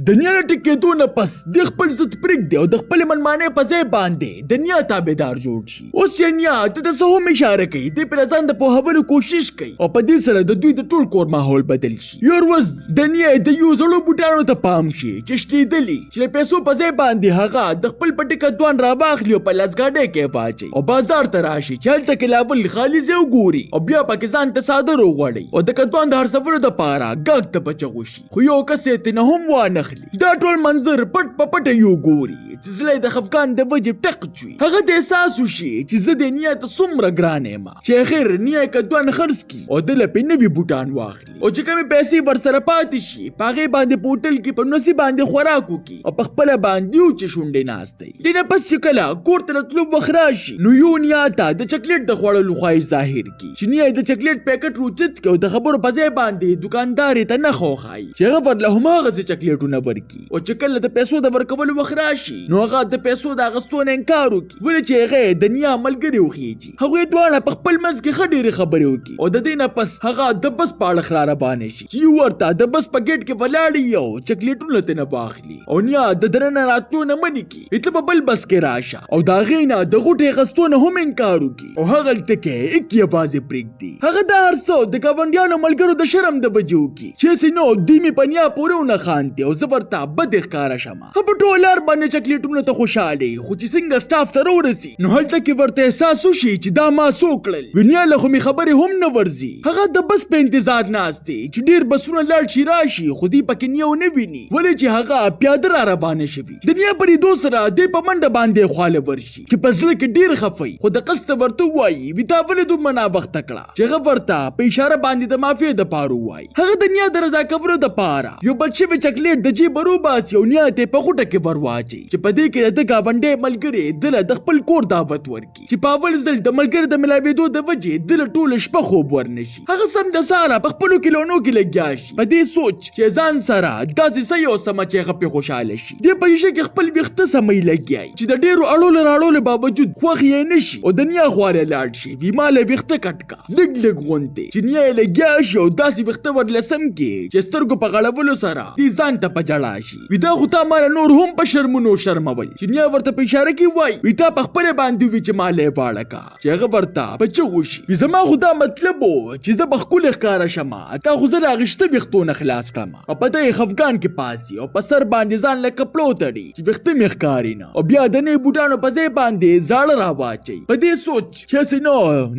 دنیا له ټکېدو نه پس د خپل ضد پرېږدي او د خپلې منمانۍ په ځای باندې د نیا تابعدار جوړ شي. اوس چې نیا د څه هم اشاره کوي دی پر ځان د پوهولو کوشش کوي او په دې سره د دوی د ټول کور ماحول بدل شي. یو ورځ د نیا د یو زړو بوټانو ته پام شي چې شتېدلي چې له پیسو په ځای باندې هغه د خپل پټي کدوان راواخلي او په لاسګاډۍ کې واچوي او بازار ته راشي چې هلته کې لاول خالي ځای وګوري او بیا پکې ځان ته څادر وغوړوي او د کدوان د هرڅولو دپاره غږ ته په چغو شي. خو یو کس یې ترې نه هم وانخلي. دا ټول منظر پټ په پټه یو ګوري چې زړه د خفګان د وجې ټق چوي. هغه د احساس وشي چې زه د نیا ته څومره ګران یم چې اخر نیا یې کدوان خرڅ کړي او ده له پرې نوي بوټان واخلي او چې کومې پیسې ورسره پاتې شي په هغې باندې په هوټل کې په نسي باندې خوراک وکړي او په خپله باندې وچې شونډې ناست دی. دې نه پس چې کله کور ته راتلو وخت راشي نو یو نیا ته د چکلیټ د خوړلو خواهش ظاهر کړي چې نیا یې د چکلیټ پیکټ روچت کړي او د خبرو په ځای باندې دوکاندار یې ته نښه وښایي چې هغه ورله هماغسې چکلیټونه ورکړي او چې کله د پیسو د ورکولو وخت راشي نو هغه د پیسو د اخیستو نه انکار وکړي ولې چې هغه د نیا ملګري وخیږي. هغوی دواړه په خپل منځ کې ښه ډېرې خبرې وکړي او د دې نه پس هغه د بس په اړخ را روانې شي چې یو ورته د بس په ګیټ کې ولاړ او چکلیټونه ترې واخلي او نیا د ده نه راتلو نه منې کړي ته په بل بس کې راشه او د هغې نه د غوټې اخیستو نه هم انکار وکړي او هغلته کې ایک یوازې پرېږدي. هغه دا هر څه د ګاونډیانو ملګرو د شرم د وجې وکړي چې هسې نو دوی مې په نیا پورې ونه خاندي او زه ورته بد ښکاره شمه. په ټول لار باندې چکلیټونو ته خوشحالې خو چې څنګه سټاف ته راورسي نو هلته کې ورته احساس وشي چې دا ما څو کړل نیا له خو مې خبرې هم نه ورځي. هغه د بس په انتظار ناست دی چې ډېر بسونه لاړ شي راشي خو دوی پکې نیا ونه ویني ولې چې هغه پیاده را روانه شوي. د نیا په لیدو سره دی په منډه باندې خواله ورشي چې په زړه کې ډېر خفوي خو د قصد ورته ووایي وي تا ولې دومره ناوخته کړه چې هغه ورته په اشاره باندې د معافیې دپاره ووایي. هغه د نیا د رضا کولو دپاره یو بد شوی چکلیټ د جیبه روباسي او نیا ته په غوټه کې ور واچوي چې په دې کې د ګاونډۍ ملګري ده له د خپل کور دعوت ورکړي چې په اول ځل د ملګري د ملاوېدو د وجې ده له ټوله شپه خوب ورنشي. هغه سم د سهاره په خپلو کیلونو کې لګیا شي په دې سوچ چې ځان سره داسې څه یو سمه چې هغه پرې خوشحاله شي. دې په شیشه کې خپل ویښته سمۍ لګیایي چې د ډېرو اړولو راړولو باوجود خوښ یې نه شي او د نیا خواله لاړ شي وي ما له ویښته کټ کړه لږ لږ غوندې چې نیا یې لګیا شي او داسې ویښته ورله سم کړي چې سترګو په غړولو سره دې ځان ته په ژړا شي وي دا خو تا ماله نور هم په شرمونو شرمول چې نیا ورته په اشاره کې وایي وي تا په خپله باندې وي چې ماله یې واړه کړه چې هغه ورته په چغو شي وي زما خو دا مطلب و چې زه به ښکلې ښکاره شمه تا خو زه له اغېشته ویښتو نه خلاص کړم او په ده یې خفګان کې پاسي او په سر باندې ځان له کپړو تړي چې ویښته مې ښکاري نه او بیا د نوي بوټانو په ځای باندې زاړه راواچوي په دې سوچ چې هسې نو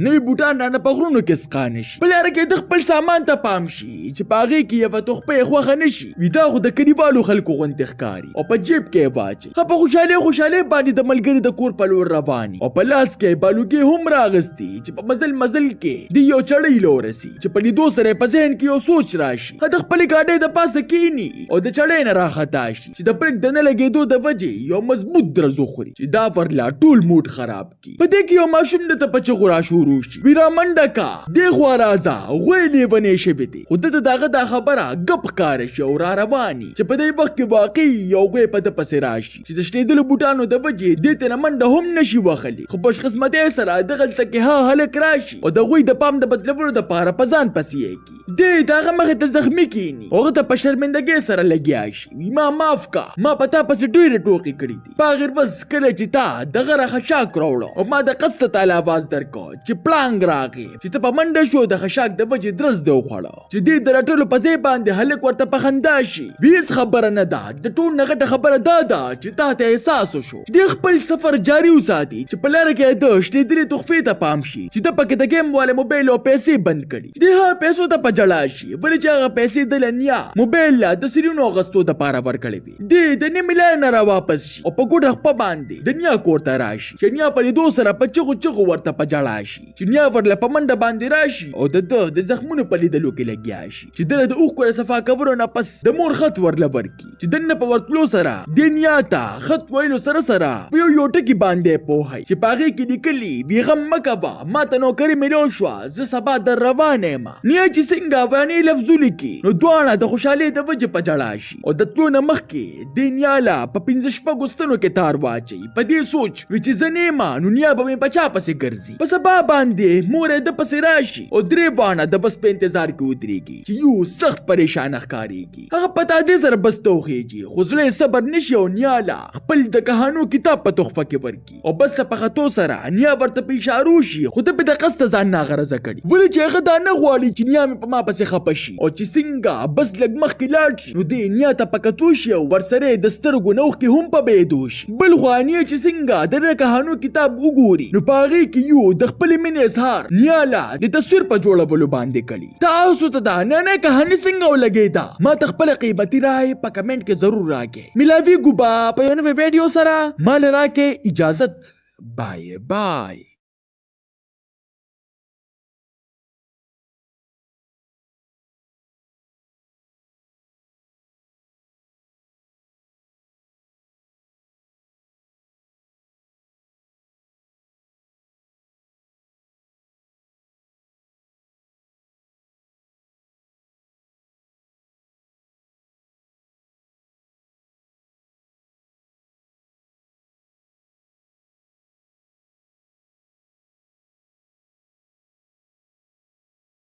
نوي بوټان رانه په غرونو کې سقا نه شي. په لاره کې د خپل سامان ته پام شي چې په هغې کې یوه تحفه یې خوښه نه شي وي دا خو د کلیوالو خلکو غوندې ښکاري او په جیب کې یې واچوي. ښه په خوشحالۍ باندې د ملګري د کور په لور رواني او په لاس کې بالوګې هم راغستي چې په مزل کې د یو چړۍ له ورسي چې په لیدو سره په ذهن کې یو سوچ راشي د خپلې ګاډۍ د پاسه کیني او د چړۍ نه راخطا شي چې د برېک د نه لګېدو د وجې یو مضبوط درز وخوري چې دا ورله ټول موډ خراب کړي. په دې کې یو ماشوم ده ته په چغو راشروع شي وي را منډه کا دې خوا راځه غوی لیونی شوی دی خو ده ته د هغه دا خبره ګپ ښکاره شي او را رواني چې په دې وخت کې واقعي یو غوی په ده پسې راشي چې د شنېدلو بوټانو د وجې دې ته نه منډه هم نشي وهلی خو خوشقسمتۍ سره دغلته کې ها هلک راشي او د غوی د پام د بدلولو دپاره په ځان پسې یې کړي. دې د هغه مخې ته زخمي کښېني هغه ته په شرمندګۍ سره لګیا شي وي ما معاف کا ما په تا پسې ډېرې ټوکې کړي دي په هغې ورځ کله چې تا دغه را خشاک راوړه او ما د قصده تاله اواز درکړ چې پړانګ راغی چې ته په منډه شو د خشاک د وجې درز دې وخوړه چې دې د رټلو په ځای باندې هلک ورته په خندا شي هېڅ خبره نه ده د ټول نه غټه خبره دا ده چې تا ته احساس وشو دې خپل سفر جاري وساتي چې په لاره کې د شنېدلې تحفې ته پام شي چې ده پکې د ګیم والے موبایل او پیسې بند کړي دې هغه پیسو ته په ژړا شي ولې چې هغه پیسې د له نیا موبایل له د سیریونو اخیستو دپاره ورکړې وي دې د نیمې لارې نه راواپس شي او په ګوډه خپه باندې د نیا کور ته راشي چې نیا په لیدو سره په چغو ورته په ژړا شي چې نیا ورله په منډه باندې راشي او د زخمونو په لیدلو کې لګیا شي چې ده له د اوښکو له صفا کولو نه پس د مور خط ورله ورکړي چې دننه په ورتلو سره دې نیا ته خط ویلو سره په یو ټکي باندې پوهوي چې په هغې کې لیکلي وي غم مه کوه ما ته نوکري میلو شوه زه سبا در روانه یم. نیا چې څنګه افغاني لفظونه لیکي نو دواړه د خوشحالۍ د وجې په ژړا شي او د تلو نه مخکې دې نیا له په 15 شپږو ستنو کې تار واچوي په دې سوچ وي چې زه نه یم نو نیا به مې په چا پسې ګرځي. په سبا باندې مور یې د پسې راشي او درې واړه د بس په انتظار کې ودرېږي چې یو سخت پریشانه ښکارېږي. هغه په تادې سره بس ته وخیږي خو زړه صبر نشي او نیالا خپل د کهانو کتاب په تحفه کې ورکی او بس ته پختو سره نیا ورته په اشارو شي خو ته په د قصد ځان ناغرضه کړي ولې چې هغه دا نه غواړي چې نیا مې په ما پسې خپه شي او چې څنګه بس لږ مخکې لاړ شي نو دې نیا ته پکتو شي او ورسره د سترګو نوښ کې هم په بېدو شي بل خوا نیا چې څنګه د کهانو کتاب وګوري نو په هغې کې یو د خپلې مینې اظهار نیالا د تصویر په جوړولو باندې کړي تاسو ته دا نه کهاني څنګه ولګېده ما ته خپله قیمتي رایې په کمنټ کې ضرور راکړئ ملاویږو به په یو نوي ویډیو سره ما له راکړئ اجازت بای بای